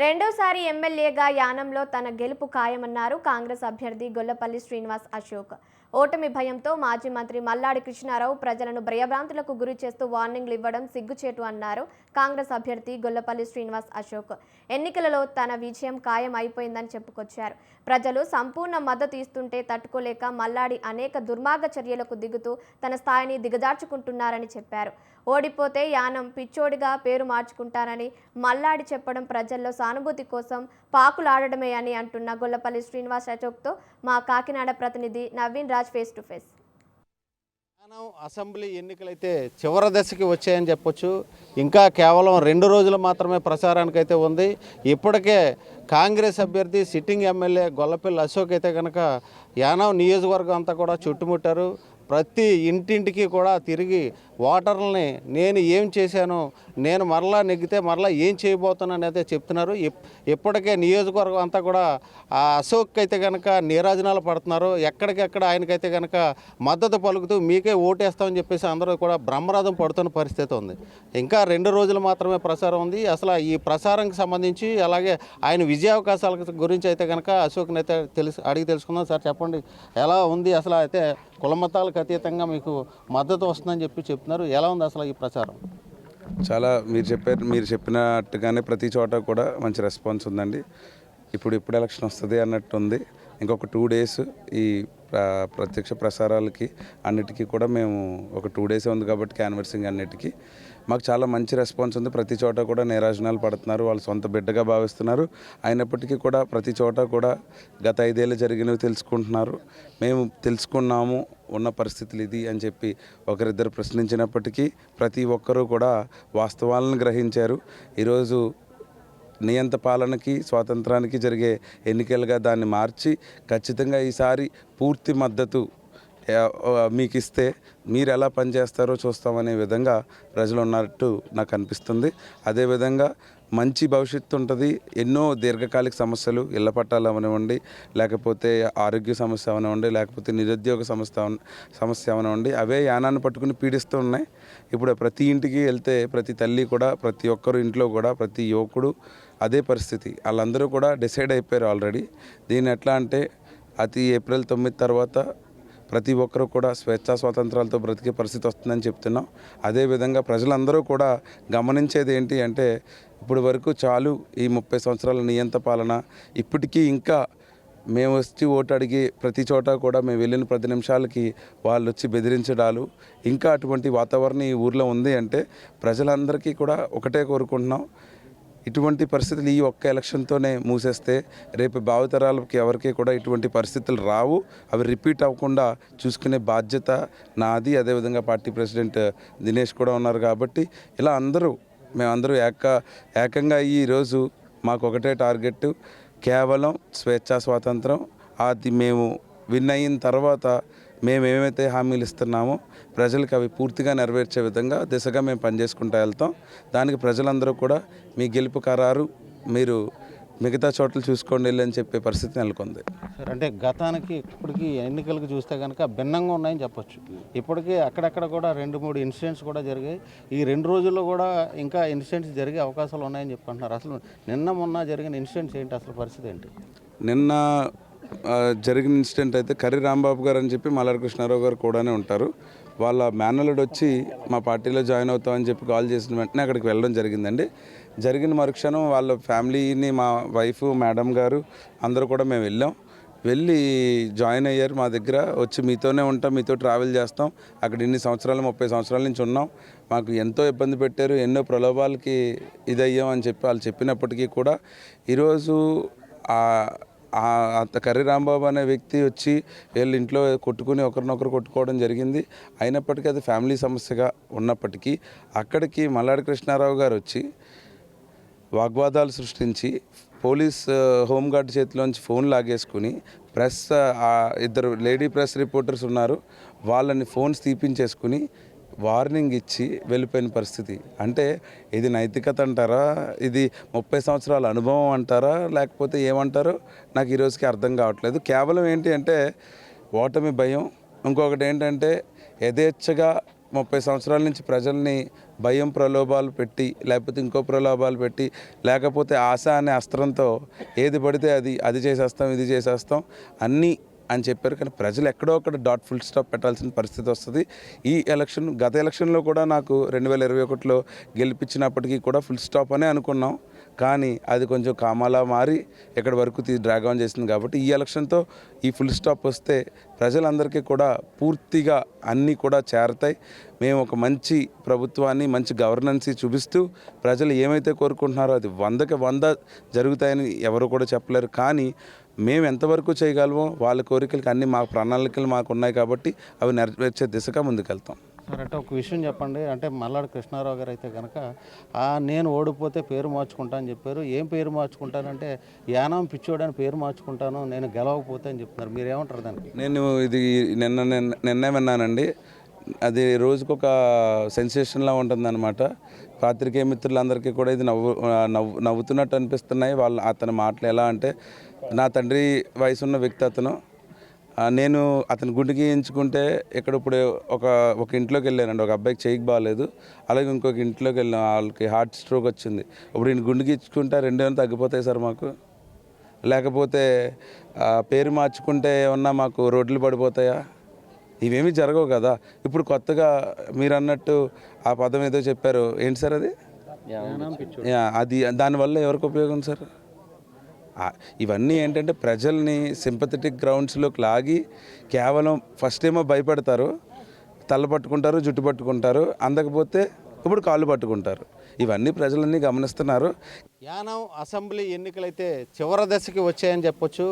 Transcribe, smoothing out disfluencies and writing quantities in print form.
రెండోసారి ఎమ్మెల్యేగా యానంలో తన గెలుపు ఖాయమన్నారు కాంగ్రెస్ అభ్యర్థి గొల్లపల్లి శ్రీనివాస్ అశోక్. ఓటమి భయంతో మాజీ మంత్రి మల్లాడి కృష్ణారావు ప్రజలను భయభ్రాంతులకు గురి చేస్తూ వార్నింగ్లు ఇవ్వడం సిగ్గుచేటు అన్నారు కాంగ్రెస్ అభ్యర్థి గొల్లపల్లి శ్రీనివాస్ అశోక్. ఎన్నికలలో తన విజయం ఖాయం అయిపోయిందని చెప్పుకొచ్చారు. ప్రజలు సంపూర్ణ మద్దతు ఇస్తుంటే తట్టుకోలేక మల్లాడి అనేక దుర్మార్గ చర్యలకు దిగుతూ తన స్థాయిని దిగజార్చుకుంటున్నారని చెప్పారు. ఓడిపోతే యానం పిచ్చోడిగా పేరు మార్చుకుంటారని మల్లాడి చెప్పడం ప్రజల్లో సానుభూతి కోసం పాకులాడడమే అని అంటున్న గొల్లపల్లి శ్రీనివాస్ అశోక్తో మా కాకినాడ ప్రతినిధి Naveen Raj face to face. Assembly ఎన్నికలైతే చివరి దశకి వచ్చాయని చెప్పొచ్చు. ఇంకా కేవలం 2 రోజులు మాత్రమే ప్రచారానికైతే ఉంది. ఇప్పటికే కాంగ్రెస్ అభ్యర్థి సిట్టింగ్ ఎమ్మెల్యే గొల్లపల్లి అశోక్ అయితే కనుక యానం నియోజకవర్గం అంతా కూడా చుట్టుముట్టారు. ప్రతి ఇంటింటికి కూడా తిరిగి ఓటర్లని నేను ఏం చేశాను, నేను మరలా నెగ్గితే మరలా ఏం చేయబోతున్నాను అయితే చెప్తున్నారు. ఇప్పటికే నియోజకవర్గం అంతా కూడా ఆ అశోక్ అయితే కనుక నీరాజనాలు పడుతున్నారు. ఎక్కడికెక్కడ ఆయనకైతే కనుక మద్దతు పలుకుతూ మీకే ఓటేస్తామని చెప్పేసి అందరూ కూడా బ్రహ్మరథం పడుతున్న పరిస్థితి ఉంది. ఇంకా 2 రోజులు మాత్రమే ప్రచారం ఉంది. అసలు ఈ ప్రచారంకి సంబంధించి అలాగే ఆయన విజయావకాశాల గురించి అయితే కనుక అశోక్ని అయితే అడిగి తెలుసుకుందాం. సార్ చెప్పండి, ఎలా ఉంది అసలు? అయితే కులమతాలకు అతీతంగా మీకు మద్దతు వస్తుందని చెప్తున్నారు. ఎలా ఉంది అసలు ఈ ప్రచారం? చాలా మీరు చెప్పినట్టుగానే ప్రతి చోట కూడా మంచి రెస్పాన్స్ ఉందండి. ఇప్పుడు ఎలక్షన్ వస్తుంది అన్నట్టు ఉంది. ఇంకొక 2 డేస్ ఈ ప్రత్యక్ష ప్రసారాలకి అన్నిటికీ కూడా మేము ఒక 2 డేసే ఉంది కాబట్టి క్యాన్వర్సింగ్ అన్నిటికీ మాకు చాలా మంచి రెస్పాన్స్ ఉంది. ప్రతి చోట కూడా నీరాజనాలు పడుతున్నారు, వాళ్ళు సొంత బిడ్డగా భావిస్తున్నారు. అయినప్పటికీ కూడా ప్రతి చోట కూడా గత 5 ఏళ్ళు జరిగినవి తెలుసుకుంటున్నారు. మేము తెలుసుకున్నాము, ఉన్న పరిస్థితులు ఇది అని చెప్పి ఒకరిద్దరు ప్రశ్నించినప్పటికీ ప్రతి ఒక్కరూ కూడా వాస్తవాలను గ్రహించారు. ఈరోజు నియంత పాలనకి స్వాతంత్రానికి జరిగే ఎన్నికలుగా దాన్ని మార్చి ఖచ్చితంగా ఈసారి పూర్తి మద్దతు మీకు ఇస్తే మీరు ఎలా పనిచేస్తారో చూస్తామనే విధంగా ప్రజలు ఉన్నట్టు నాకు అనిపిస్తుంది. అదేవిధంగా మంచి భవిష్యత్తు ఉంటుంది. ఎన్నో దీర్ఘకాలిక సమస్యలు, ఇళ్ల పట్టాలు అవనివ్వండి, లేకపోతే ఆరోగ్య సమస్య అవనివ్వండి, లేకపోతే నిరుద్యోగ సమస్య అవనివ్వండి, అవే యానాన్ని పట్టుకుని పీడిస్తూ ఉన్నాయి. ఇప్పుడు ప్రతి ఇంటికి వెళ్తే ప్రతి తల్లి కూడా, ప్రతి ఒక్కరు ఇంట్లో కూడా, ప్రతి యువకుడు అదే పరిస్థితి. వాళ్ళందరూ కూడా డిసైడ్ అయిపోయారు ఆల్రెడీ. దీన్ని ఎట్లా అంటే ఏప్రిల్ 9 తర్వాత ప్రతి ఒక్కరూ కూడా స్వేచ్ఛా స్వాతంత్రాలతో బ్రతికే పరిస్థితి వస్తుందని చెప్తున్నాం. అదేవిధంగా ప్రజలందరూ కూడా గమనించేది ఏంటి అంటే ఇప్పుడు వరకు చాలు ఈ 30 సంవత్సరాల నియంత పాలన. ఇప్పటికీ ఇంకా మేము వచ్చి ఓటు అడిగి ప్రతి చోట కూడా మేము వెళ్ళిన 10 నిమిషాలకి వాళ్ళు వచ్చి బెదిరించడాలు, ఇంకా అటువంటి వాతావరణం ఈ ఊర్లో ఉంది అంటే ప్రజలందరికీ కూడా ఒకటే కోరుకుంటున్నాం. ఇటువంటి పరిస్థితులు ఈ ఒక్క ఎలక్షన్తోనే మూసేస్తే రేపు భావితరాలకి ఎవరికి కూడా ఇటువంటి పరిస్థితులు రావు. అవి రిపీట్ అవ్వకుండా చూసుకునే బాధ్యత నాది. అదేవిధంగా పార్టీ ప్రెసిడెంట్ దినేష్ కూడా ఉన్నారు. కాబట్టి ఇలా మేమందరూ ఏకంగా ఈరోజు మాకు ఒకటే టార్గెట్, కేవలం స్వేచ్ఛా స్వాతంత్రం. అది మేము విన్ అయిన తర్వాత మేమేమైతే హామీలు ఇస్తున్నామో ప్రజలకు అవి పూర్తిగా నెరవేర్చే విధంగా దిశగా మేము పనిచేసుకుంటూ వెళ్తాం. దానికి ప్రజలందరూ కూడా మీ గెలుపు ఖరారు, మీరు మిగతా చోట్ల చూసుకోండి వెళ్ళి అని చెప్పే పరిస్థితి నెలకొంది. సార్, అంటే గతానికి ఇప్పటికీ ఎన్నికలకు చూస్తే కనుక భిన్నంగా ఉన్నాయని చెప్పొచ్చు. ఇప్పటికీ అక్కడక్కడ కూడా 2-3 ఇన్సిడెంట్స్ కూడా జరిగాయి. ఈ 2 రోజుల్లో కూడా ఇంకా ఇన్సిడెంట్స్ జరిగే అవకాశాలు ఉన్నాయని చెప్పుకుంటున్నారు. అసలు మొన్న జరిగిన ఇన్సిడెంట్స్ ఏంటి, అసలు పరిస్థితి ఏంటి? నిన్న జరిగిన ఇన్సిడెంట్ అయితే కర్రీ రాంబాబు గారు అని చెప్పి మల్లాడి కృష్ణారావు గారు కూడానే ఉంటారు. వాళ్ళ మేనల్లుడు వచ్చి మా పార్టీలో జాయిన్ అవుతామని చెప్పి కాల్ చేసిన వెంటనే అక్కడికి వెళ్ళడం జరిగిందండి. జరిగిన మరుక్షణం వాళ్ళ ఫ్యామిలీని, మా వైఫ్, మేడం గారు అందరూ కూడా మేము వెళ్ళి జాయిన్ అయ్యారు. మా దగ్గర వచ్చి మీతోనే ఉంటాం, మీతో ట్రావెల్ చేస్తాం, అక్కడ ఇన్ని సంవత్సరాలు 30 సంవత్సరాల నుంచి ఉన్నాం, మాకు ఎంతో ఇబ్బంది పెట్టారు, ఎన్నో ప్రలోభాలకి ఇదయ్యాం అని చెప్పి వాళ్ళు చెప్పినప్పటికీ కూడా ఈరోజు కర్రీ రాంబాబు అనే వ్యక్తి వచ్చి వీళ్ళ ఇంట్లో కొట్టుకుని ఒకరినొకరు కొట్టుకోవడం జరిగింది. అయినప్పటికీ అది ఫ్యామిలీ సమస్యగా ఉన్నప్పటికీ అక్కడికి మల్లాడి కృష్ణారావు గారు వచ్చి వాగ్వాదాలు సృష్టించి పోలీస్ హోంగార్డ్ చేతిలోంచి ఫోన్ లాగేసుకుని ప్రెస్, 2 లేడీ ప్రెస్ రిపోర్టర్స్ ఉన్నారు, వాళ్ళని ఫోన్స్ తీపించేసుకుని వార్నింగ్ ఇచ్చి వెళ్ళిపోయిన పరిస్థితి. అంటే ఇది నైతికత అంటారా, ఇది 30 సంవత్సరాల అనుభవం అంటారా, లేకపోతే ఏమంటారో నాకు ఈరోజుకి అర్థం కావట్లేదు. కేవలం ఏంటి అంటే ఓటమి భయం. ఇంకొకటి ఏంటంటే యథేచ్ఛగా 30 సంవత్సరాల నుంచి ప్రజల్ని భయం ప్రలోభాలు పెట్టి లేకపోతే ఇంకో ప్రలోభాలు పెట్టి లేకపోతే ఆశ అనే అస్త్రంతో ఏది పడితే అది చేసేస్తాం ఇది చేసేస్తాం అన్నీ అని చెప్పారు. కానీ ప్రజలు ఎక్కడో అక్కడ ఫుల్ స్టాప్ పెట్టాల్సిన పరిస్థితి వస్తుంది. ఈ ఎలక్షన్ గత ఎలక్షన్లో కూడా నాకు 2021లో గెలిపించినప్పటికీ కూడా ఫుల్ స్టాప్ అనే అనుకున్నాం. కానీ అది కొంచెం కామాలా మారి ఎక్కడి వరకు డ్రాగ్ ఆన్ చేసింది. కాబట్టి ఈ ఎలక్షన్తో ఈ ఫుల్ స్టాప్ వస్తే ప్రజలందరికీ కూడా పూర్తిగా అన్నీ కూడా చేరతాయి. మేము ఒక మంచి ప్రభుత్వాన్ని మంచి గవర్నెన్స్ చూపిస్తూ ప్రజలు ఏమైతే కోరుకుంటున్నారో అది 100కి 100 జరుగుతాయని ఎవరు కూడా చెప్పలేరు. కానీ మేము ఎంతవరకు చేయగలమో వాళ్ళ కోరికలకి అన్ని మా ప్రణాళికలు మాకు ఉన్నాయి కాబట్టి అవి నెరవేర్చే దిశగా ముందుకెళ్తాం. సార్ అంటే ఒక విషయం చెప్పండి, అంటే మల్లాడి కృష్ణారావు గారు అయితే కనుక నేను ఓడిపోతే పేరు మార్చుకుంటా అని చెప్పారు. ఏం పేరు మార్చుకుంటానంటే యానాం పిచ్చోడని పేరు మార్చుకుంటాను నేను గెలవకపోతే అని చెప్తున్నారు. మీరు ఏమంటారు దానికి? నేను ఇది నిన్నే విన్నానండి. అది రోజుకొక సెన్సేషన్లా ఉంటుందన్నమాట. పాత్రికేయ మిత్రులందరికీ కూడా ఇది నవ్వుతున్నట్టు అనిపిస్తున్నాయి. అతని మాటలు ఎలా అంటే, నా తండ్రి వయసున్న వ్యక్తి అతను. నేను అతని గుండెకి ఎంచుకుంటే ఇప్పుడు ఒక ఇంట్లోకి వెళ్ళానండి. ఒక అబ్బాయికి చెయ్యికి బాగాలేదు, అలాగే ఇంకొక ఇంట్లోకి వెళ్ళాను, వాళ్ళకి హార్ట్ స్ట్రోక్ వచ్చింది. ఇప్పుడు ఈయన గుండెకి ఇచ్చుకుంటే 2 ఏమైనా తగ్గిపోతాయి సార్ మాకు? లేకపోతే పేరు మార్చుకుంటే ఏమన్నా మాకు రోడ్లు పడిపోతాయా? ఇవేమీ జరగవు కదా. ఇప్పుడు కొత్తగా మీరు అన్నట్టు ఆ పదం ఏదో చెప్పారు, ఏంటి సార్ అది? అది దానివల్ల ఎవరికి ఉపయోగం సార్? ఇవన్నీ ఏంటంటే ప్రజల్ని సింపథెటిక్ గ్రౌండ్స్లోకి లాగి కేవలం ఫస్ట్ ఏమో భయపెడతారు, తల పట్టుకుంటారు, జుట్టు పట్టుకుంటారు, అందకపోతే ఇప్పుడు కాళ్ళు పట్టుకుంటారు. ఇవన్నీ ప్రజలన్నీ గమనిస్తున్నారు. యానాం అసెంబ్లీ ఎన్నికలైతే చివరి దశకి వచ్చాయని చెప్పొచ్చు.